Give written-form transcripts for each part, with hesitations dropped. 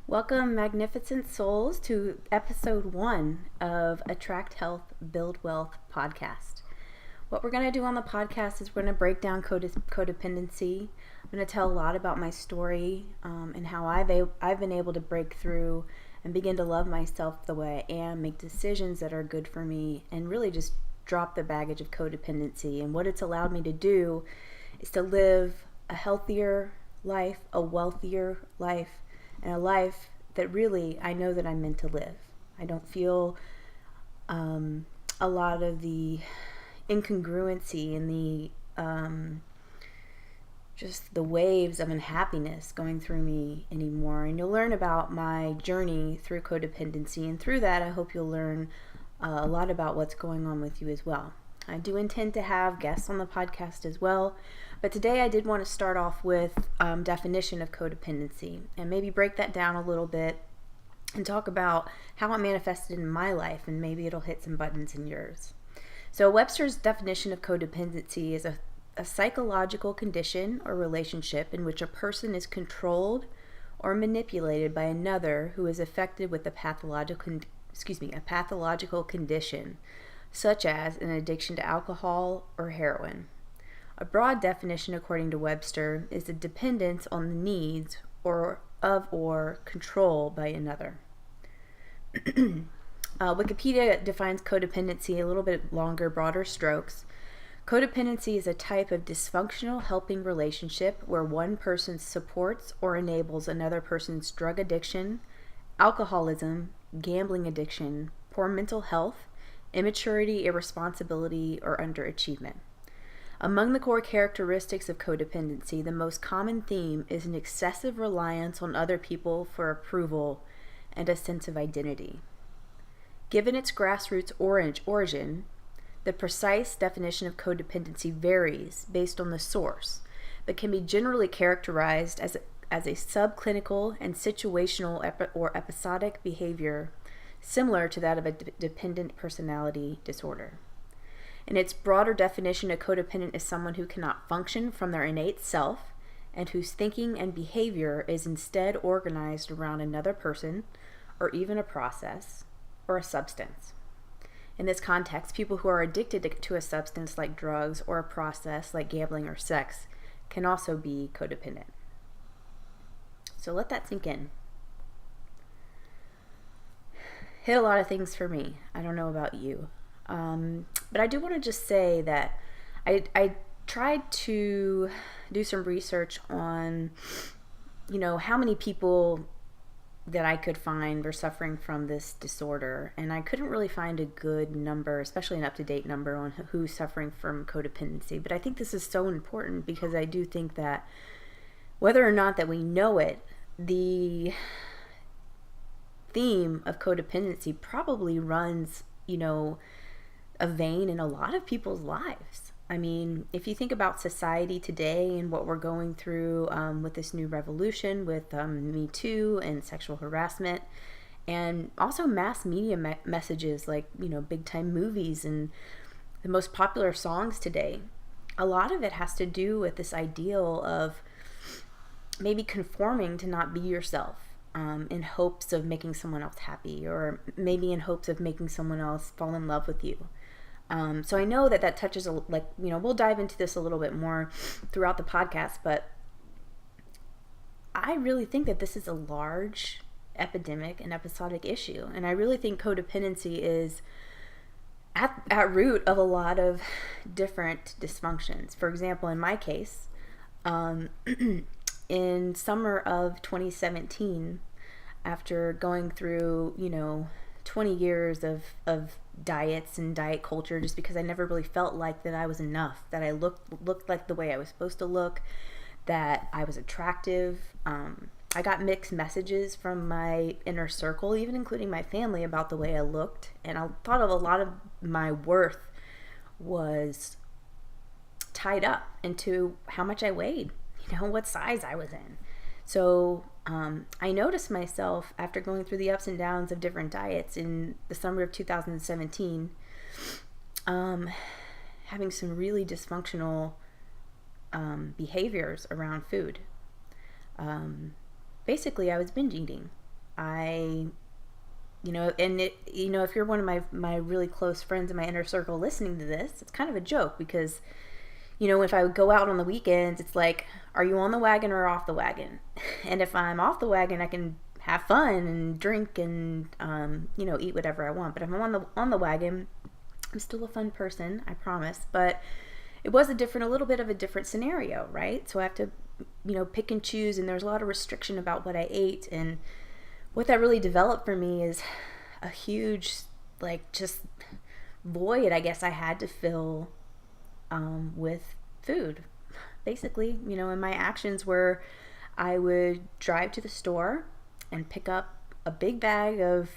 Welcome, magnificent souls, to episode 1 of Attract Health, Build Wealth podcast. What we're going to do on the podcast is we're going to break down codependency. I'm going to tell a lot about my story and how I've been able to break through and begin to love myself the way I am, make decisions that are good for me, and really just drop the baggage of codependency. And what it's allowed me to do is to live a healthier life, a wealthier life, and a life that really I know that I'm meant to live. I don't feel a lot of the incongruency and the just the waves of unhappiness going through me anymore. And you'll learn about my journey through codependency, and through that I hope you'll learn a lot about what's going on with you as well. I do intend to have guests on the podcast as well, but today I did want to start off with definition of codependency and maybe break that down a little bit and talk about how it manifested in my life, and maybe it'll hit some buttons in yours. So Webster's definition of codependency is a psychological condition or relationship in which a person is controlled or manipulated by another who is affected with a pathological condition, such as an addiction to alcohol or heroin. A broad definition, according to Webster, is a dependence on the needs or control by another. Wikipedia defines codependency a little bit longer, broader strokes. Codependency is a type of dysfunctional helping relationship where one person supports or enables another person's drug addiction, alcoholism, gambling addiction, poor mental health, immaturity, irresponsibility, or underachievement. Among the core characteristics of codependency, the most common theme is an excessive reliance on other people for approval and a sense of identity. Given its grassroots origin, the precise definition of codependency varies based on the source, but can be generally characterized as a subclinical and situational or episodic behavior similar to that of a dependent personality disorder. In its broader definition, a codependent is someone who cannot function from their innate self and whose thinking and behavior is instead organized around another person or even a process or a substance. In this context, people who are addicted to a substance like drugs or a process like gambling or sex can also be codependent. So let that sink in. Hit a lot of things for me. I don't know about you. But I do want to just say that I tried to do some research on, how many people that I could find were suffering from this disorder. And I couldn't really find a good number, especially an up-to-date number on who's suffering from codependency. But I think this is so important because I do think that whether or not that we know it, the theme of codependency probably runs, a vein in a lot of people's lives. I mean, if you think about society today and what we're going through with this new revolution with Me Too and sexual harassment, and also mass media messages like, big time movies and the most popular songs today, a lot of it has to do with this ideal of maybe conforming to not be yourself. In hopes of making someone else happy, or maybe in hopes of making someone else fall in love with you. So I know that touches, we'll dive into this a little bit more throughout the podcast, but I really think that this is a large epidemic and episodic issue. And I really think codependency is at root of a lot of different dysfunctions. For example, in my case, in summer of 2017, after going through, 20 years of diets and diet culture, just because I never really felt like that I was enough, that I looked like the way I was supposed to look, that I was attractive. I got mixed messages from my inner circle, even including my family, about the way I looked. And I thought of a lot of my worth was tied up into how much I weighed, what size I was in. So I noticed myself, after going through the ups and downs of different diets in the summer of 2017, having some really dysfunctional behaviors around food. Basically, I was binge eating. I, and if you're one of my really close friends in my inner circle listening to this, it's kind of a joke because, if I would go out on the weekends, it's like, are you on the wagon or off the wagon? And if I'm off the wagon, I can have fun and drink and, eat whatever I want. But if I'm on the wagon, I'm still a fun person, I promise. But it was a little bit of a different scenario, right? So I have to, pick and choose, and there's a lot of restriction about what I ate. And what that really developed for me is a huge, just void, I guess, I had to fill with food. Basically, and my actions were I would drive to the store and pick up a big bag of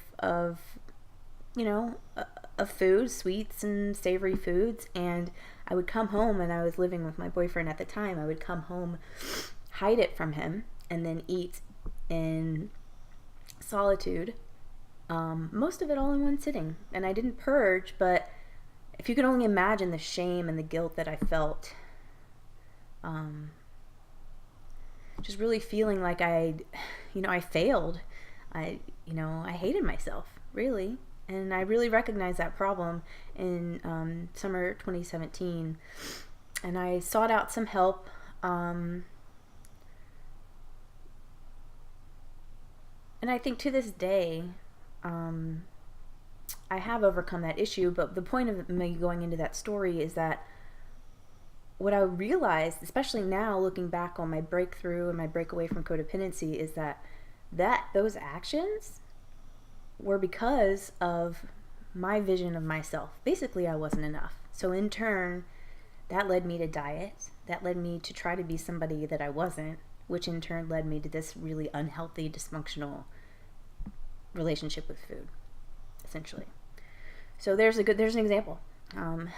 food, sweets and savory foods, and I would come home, and I was living with my boyfriend at the time. I would come home, hide it from him, and then eat in solitude, most of it all in one sitting. And I didn't purge, but if you could only imagine the shame and the guilt that I felt, just really feeling like I failed. I hated myself, really. And I really recognized that problem in summer 2017. And I sought out some help. And I think to this day, I have overcome that issue. But the point of me going into that story is that what I realized, especially now looking back on my breakthrough and my breakaway from codependency, is that those actions were because of my vision of myself. Basically, I wasn't enough. So in turn, that led me to diet. That led me to try to be somebody that I wasn't, which in turn led me to this really unhealthy, dysfunctional relationship with food, essentially. So there's an example. And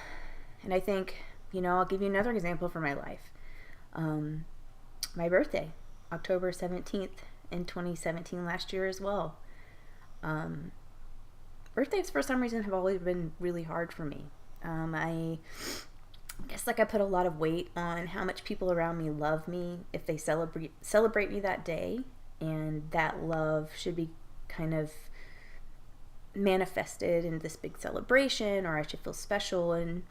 I think, I'll give you another example for my life. My birthday, October 17th in 2017, last year as well. Birthdays for some reason have always been really hard for me. I guess I put a lot of weight on how much people around me love me if they celebrate me that day, and that love should be kind of manifested in this big celebration, or I should feel special. And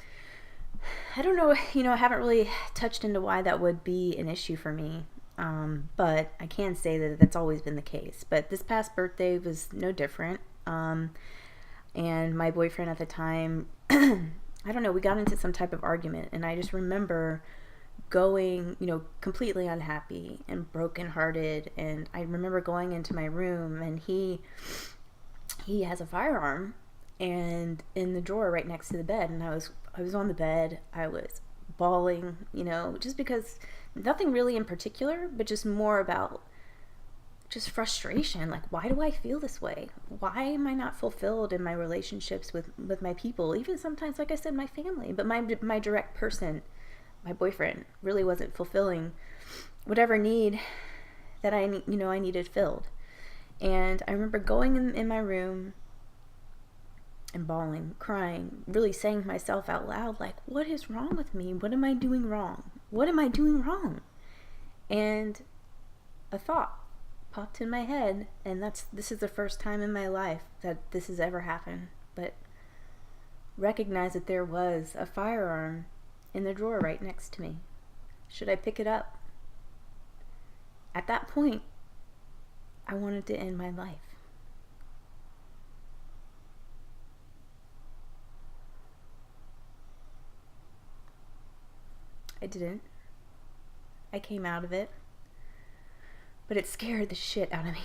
I don't know, I haven't really touched into why that would be an issue for me. But I can say that that's always been the case. But this past birthday was no different. And my boyfriend at the time, I don't know, we got into some type of argument, and I just remember going, completely unhappy and brokenhearted. And I remember going into my room, and he has a firearm and in the drawer right next to the bed, and I was on the bed. I was bawling, just because nothing really in particular, but just more about just frustration. Like, why do I feel this way? Why am I not fulfilled in my relationships with my people? Even sometimes, like I said, my family, but my direct person, my boyfriend, really wasn't fulfilling whatever need that I needed filled. And I remember going in my room and bawling, crying, really saying to myself out loud, like, what is wrong with me? What am I doing wrong? What am I doing wrong? And a thought popped in my head, and this is the first time in my life that this has ever happened, but recognize that there was a firearm in the drawer right next to me. Should I pick it up? At that point, I wanted to end my life. I didn't. I came out of it. But it scared the shit out of me.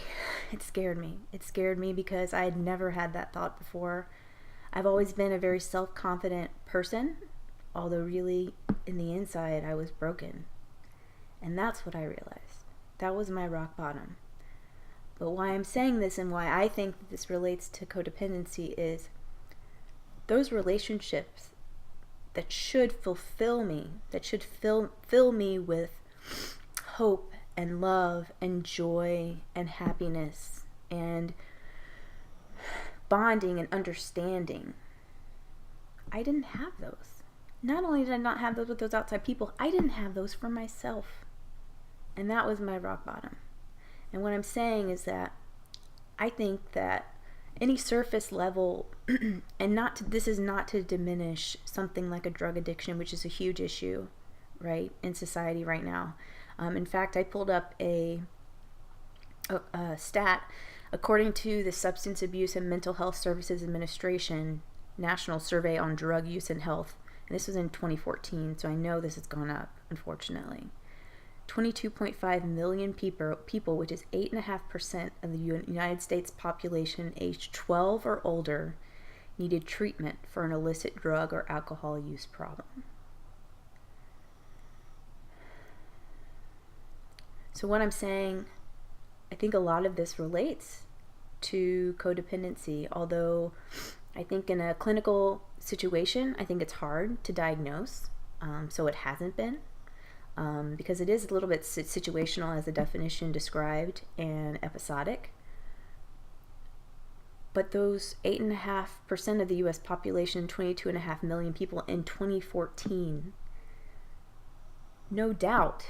It scared me. It scared me because I had never had that thought before. I've always been a very self-confident person, although really, in the inside, I was broken. And that's what I realized. That was my rock bottom. But why I'm saying this and why I think that this relates to codependency is those relationships that should fulfill me, that should fill me with hope and love and joy and happiness and bonding and understanding. I didn't have those. Not only did I not have those with those outside people, I didn't have those for myself. And that was my rock bottom. And what I'm saying is that I think that any surface level, and this is not to diminish something like a drug addiction, which is a huge issue, right, in society right now. In fact, I pulled up a stat. According to the Substance Abuse and Mental Health Services Administration National Survey on Drug Use and Health, and this was in 2014, so I know this has gone up, unfortunately. 22.5 million people, which is 8.5% of the United States population aged 12 or older, needed treatment for an illicit drug or alcohol use problem. So what I'm saying, I think a lot of this relates to codependency, although I think in a clinical situation, I think it's hard to diagnose, so it hasn't been, because it is a little bit situational as the definition described, and episodic. But those 8.5% of the U.S. population, 22.5 million people in 2014, no doubt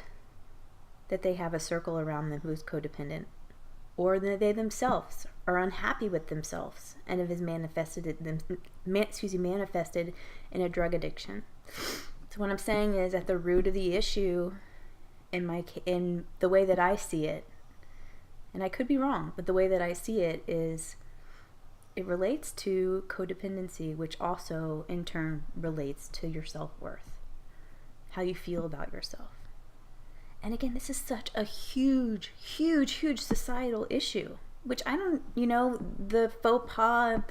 that they have a circle around them who is codependent, or that they themselves are unhappy with themselves and have manifested in a drug addiction. So what I'm saying is, at the root of the issue, in the way that I see it, and I could be wrong, but the way that I see it is, it relates to codependency, which also in turn relates to your self-worth, how you feel about yourself. And again, this is such a huge, huge, huge societal issue, which I don't, the faux pas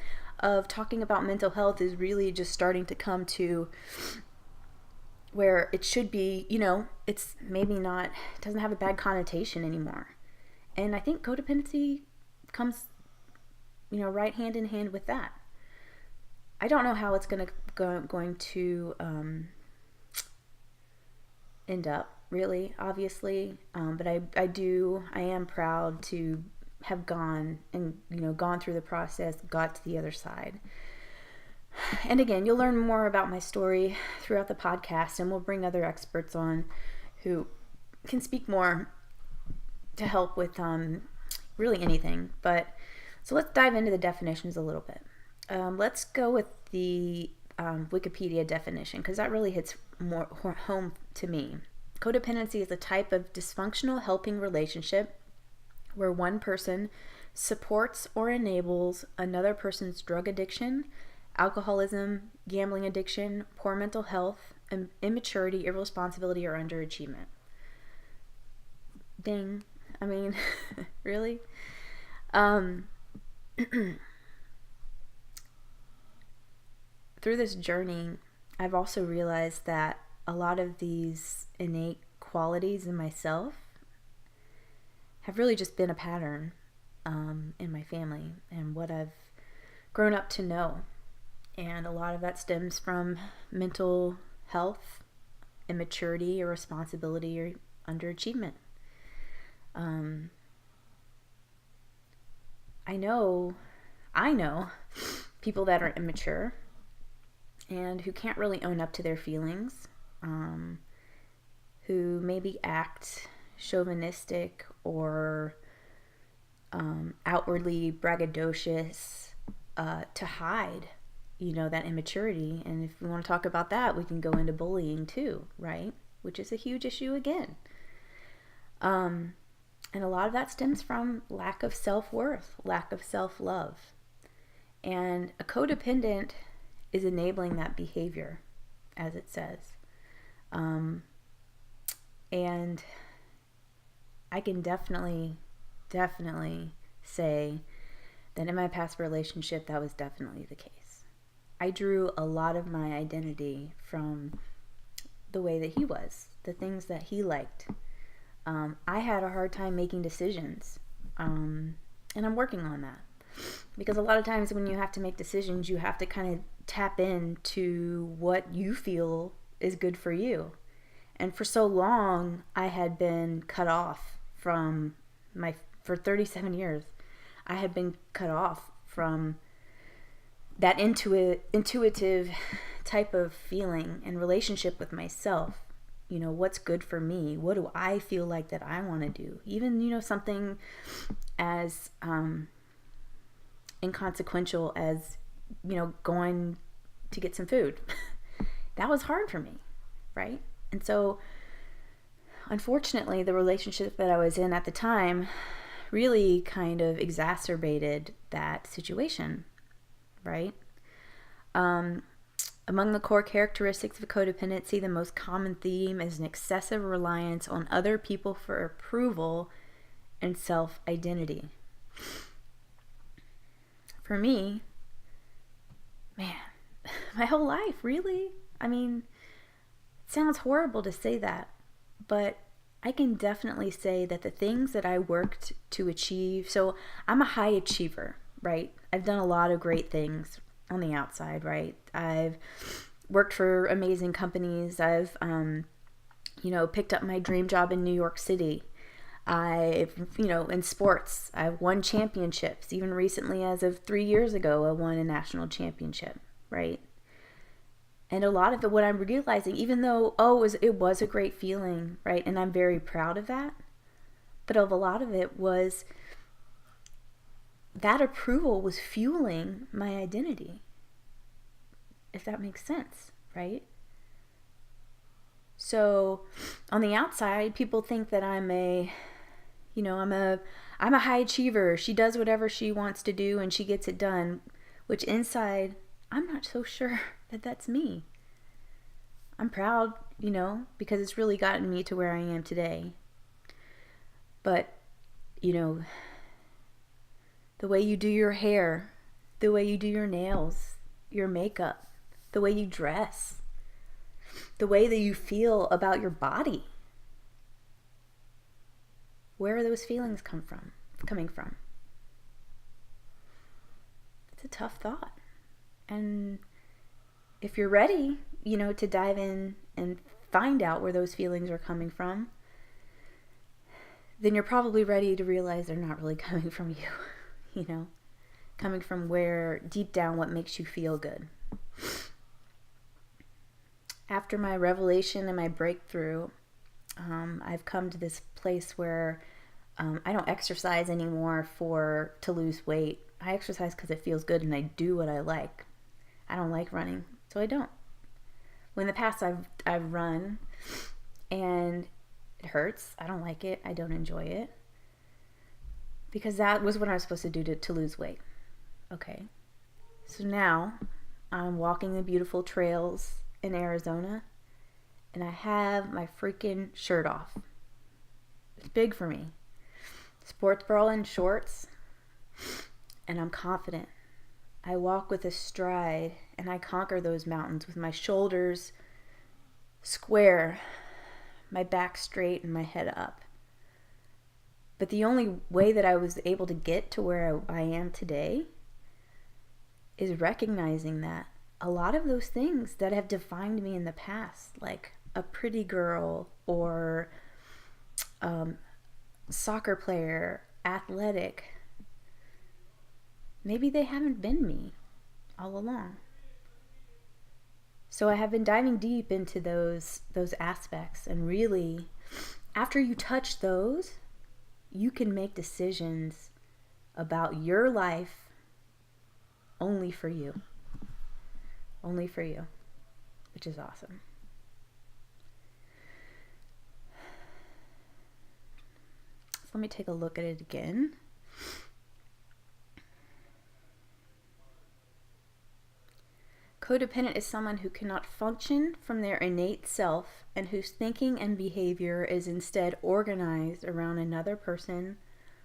of talking about mental health is really just starting to come to where it should be, it's maybe not, it doesn't have a bad connotation anymore. And I think codependency comes, right hand in hand with that. I don't know how it's going to end up, really, obviously, but I am proud to have gone through the process, got to the other side. And again, you'll learn more about my story throughout the podcast, and we'll bring other experts on who can speak more to help with really anything. But so let's dive into the definitions a little bit. Let's go with the Wikipedia definition, because that really hits more home to me. Codependency is a type of dysfunctional helping relationship where one person supports or enables another person's drug addiction, alcoholism, gambling addiction, poor mental health, immaturity, irresponsibility, or underachievement. Ding. I mean, really? Through this journey, I've also realized that a lot of these innate qualities in myself have really just been a pattern in my family and what I've grown up to know. And a lot of that stems from mental health, immaturity, irresponsibility, or underachievement. I know people that are immature and who can't really own up to their feelings, who maybe act chauvinistic or outwardly braggadocious to hide, that immaturity. And if we want to talk about that, we can go into bullying too, right? Which is a huge issue again. And a lot of that stems from lack of self-worth, lack of self-love. And a codependent is enabling that behavior, as it says. And I can definitely say that in my past relationship, that was definitely the case. I drew a lot of my identity from the way that he was, the things that he liked. I had a hard time making decisions, and I'm working on that. Because a lot of times when you have to make decisions, you have to kind of tap into what you feel is good for you. And for so long, I had been cut off for 37 years, I had been cut off from that intuitive type of feeling and relationship with myself. What's good for me? What do I feel like that I want to do? Even, something as inconsequential as, going to get some food. That was hard for me, right? And so, unfortunately, the relationship that I was in at the time really kind of exacerbated that situation, right? Among the core characteristics of codependency, the most common theme is an excessive reliance on other people for approval and self-identity. For me, man, my whole life, really? I mean, it sounds horrible to say that, but I can definitely say that the things that I worked to achieve, so I'm a high achiever, right? I've done a lot of great things on the outside, right? I've worked for amazing companies. I've, picked up my dream job in New York City. I've, in sports, I've won championships. Even recently, as of 3 years ago, I won a national championship, right? And a lot of it, what I'm realizing, even though, it was a great feeling, right? And I'm very proud of that. But a lot of it was that approval was fueling my identity, if that makes sense, right? So on the outside, people think that I'm a high achiever. She does whatever she wants to do and she gets it done, which inside, I'm not so sure that that's me. I'm proud, because it's really gotten me to where I am today. But, the way you do your hair, the way you do your nails, your makeup, the way you dress, the way that you feel about your body. Where are those feelings coming from? It's a tough thought. And if you're ready, to dive in and find out where those feelings are coming from, then you're probably ready to realize they're not really coming from you. Coming from where deep down what makes you feel good. After my revelation and my breakthrough, I've come to this place where I don't exercise anymore to lose weight. I exercise because it feels good and I do what I like. I don't like running, so I don't. In the past, I've run and it hurts. I don't like it. I don't enjoy it. Because that was what I was supposed to do to lose weight. Okay. So now I'm walking the beautiful trails in Arizona and I have my freaking shirt off. It's big for me. Sports bra and shorts, and I'm confident. I walk with a stride and I conquer those mountains with my shoulders square, my back straight, and my head up. But the only way that I was able to get to where I am today is recognizing that a lot of those things that have defined me in the past, like a pretty girl or soccer player, athletic, maybe they haven't been me all along. So I have been diving deep into those aspects, and really, after you touch those, you can make decisions about your life only for you. Only for you, which is awesome. So let me take a look at it again. Codependent is someone who cannot function from their innate self and whose thinking and behavior is instead organized around another person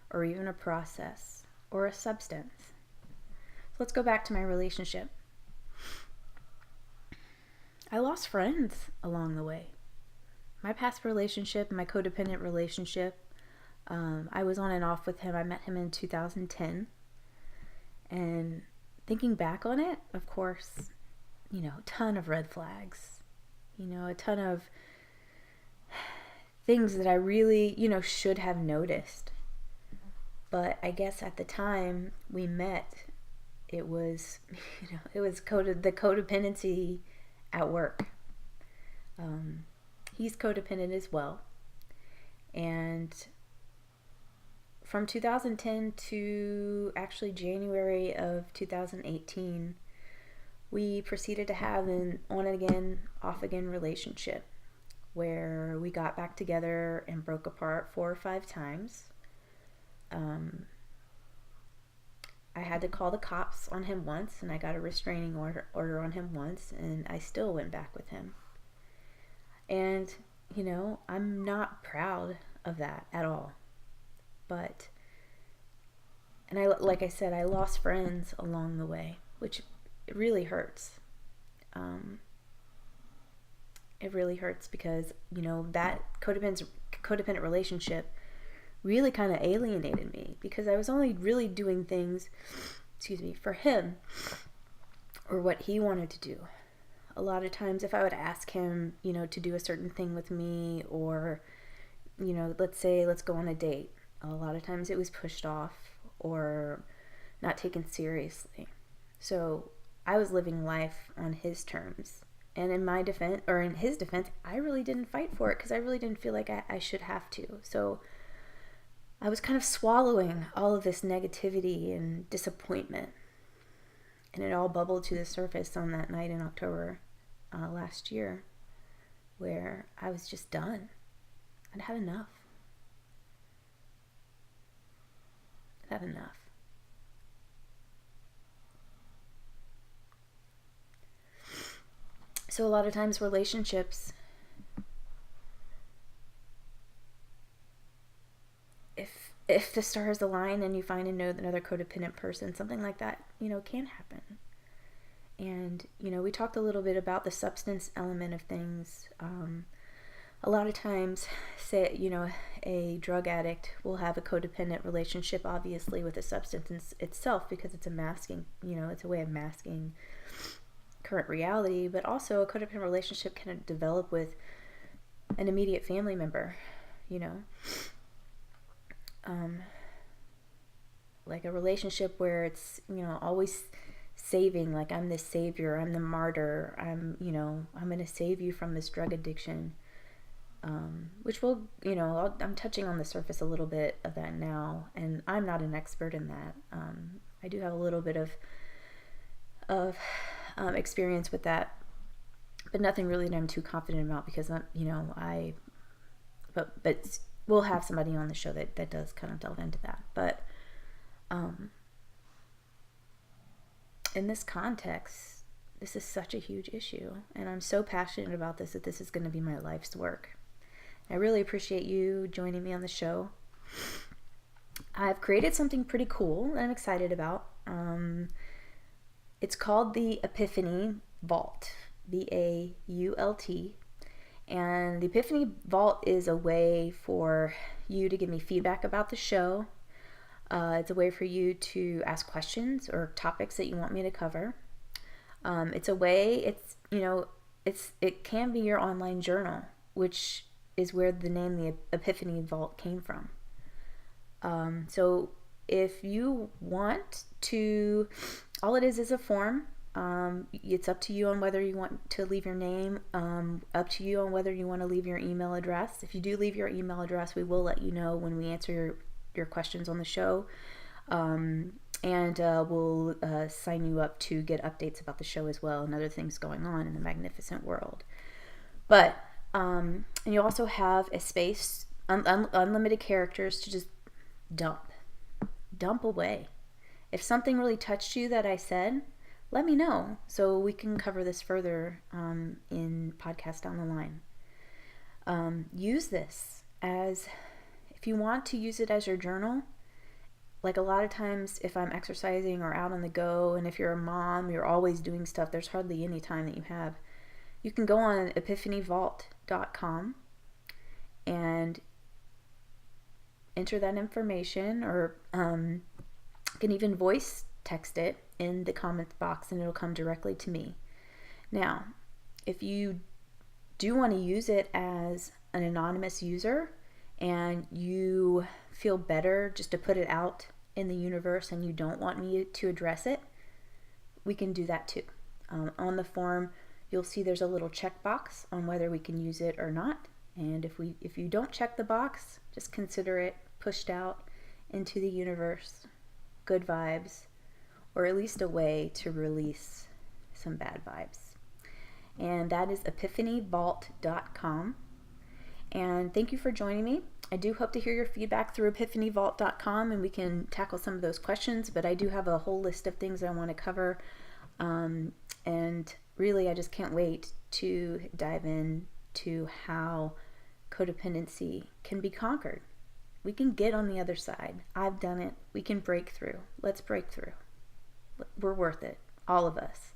or even a process or a substance. So let's go back to my relationship. I lost friends along the way. My past relationship, my codependent relationship, I was on and off with him. I met him in 2010. And thinking back on it, of course, a ton of red flags, a ton of things that I really, should have noticed. But I guess at the time we met, it was, the codependency at work. He's codependent as well. And from 2010 to actually January of 2018, we proceeded to have an on again, off again relationship where we got back together and broke apart 4 or 5 times. I had to call the cops on him once, and I got a restraining order on him once, and I still went back with him. And, I'm not proud of that at all. But, like I said, I lost friends along the way, which it really hurts. It really hurts because, that codependent relationship really kind of alienated me because I was only really doing things, for him or what he wanted to do. A lot of times if I would ask him, to do a certain thing with me or, let's go on a date. A lot of times it was pushed off or not taken seriously. So I was living life on his terms. And in my defense, or in his defense, I really didn't fight for it because I really didn't feel like I should have to. So I was kind of swallowing all of this negativity and disappointment. And it all bubbled to the surface on that night in October last year where I was just done. I'd had enough. I'd had enough. So a lot of times relationships, if the stars align and you find another codependent person, something like that, can happen. And, we talked a little bit about the substance element of things. A lot of times, say, a drug addict will have a codependent relationship, obviously, with the substance itself because it's a masking, it's a way of masking current reality, but also a codependent relationship can develop with an immediate family member, like a relationship where it's, always saving, like I'm the savior, I'm the martyr, I'm going to save you from this drug addiction, which will, I'm touching on the surface a little bit of that now, and I'm not an expert in that. I do have a little bit of experience with that, but nothing really that I'm too confident about because but we'll have somebody on the show that does kind of delve into that. But in this context, this is such a huge issue, and I'm so passionate about this that this is going to be my life's work. I really appreciate you joining me on the show. I've created something pretty cool that I'm excited about. It's called the Epiphany Vault, Vault. And the Epiphany Vault is a way for you to give me feedback about the show. It's a way for you to ask questions or topics that you want me to cover. It's a way, it can be your online journal, which is where the name the Epiphany Vault came from. So if you want to, all it is a form. It's up to you on whether you want to leave your name, up to you on whether you want to leave your email address. If you do leave your email address, we will let you know when we answer your questions on the show, and we'll sign you up to get updates about the show as well and other things going on in the magnificent world. But and you also have a space, unlimited characters to just dump away. If something really touched you that I said, let me know so we can cover this further in podcast down the line. Use this as, if you want to use it as your journal, like a lot of times if I'm exercising or out on the go, and if you're a mom, you're always doing stuff, there's hardly any time that you have. You can go on epiphanyvault.com and enter that information, or you can even voice text it in the comments box and it'll come directly to me. Now, if you do want to use it as an anonymous user and you feel better just to put it out in the universe and you don't want me to address it, we can do that too. On the form, you'll see there's a little checkbox on whether we can use it or not. And if you don't check the box, just consider it pushed out into the universe, good vibes, or at least a way to release some bad vibes. And that is epiphanyvault.com. And thank you for joining me. I do hope to hear your feedback through epiphanyvault.com, and we can tackle some of those questions, but I do have a whole list of things I want to cover. And really, I just can't wait to dive into how codependency can be conquered. We can get on the other side. I've done it. We can break through. Let's break through. We're worth it. All of us.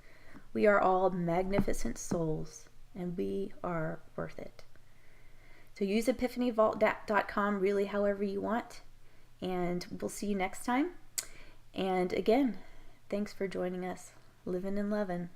We are all magnificent souls, and we are worth it. So use epiphanyvault.com really however you want, and we'll see you next time. And again, thanks for joining us. Living and loving.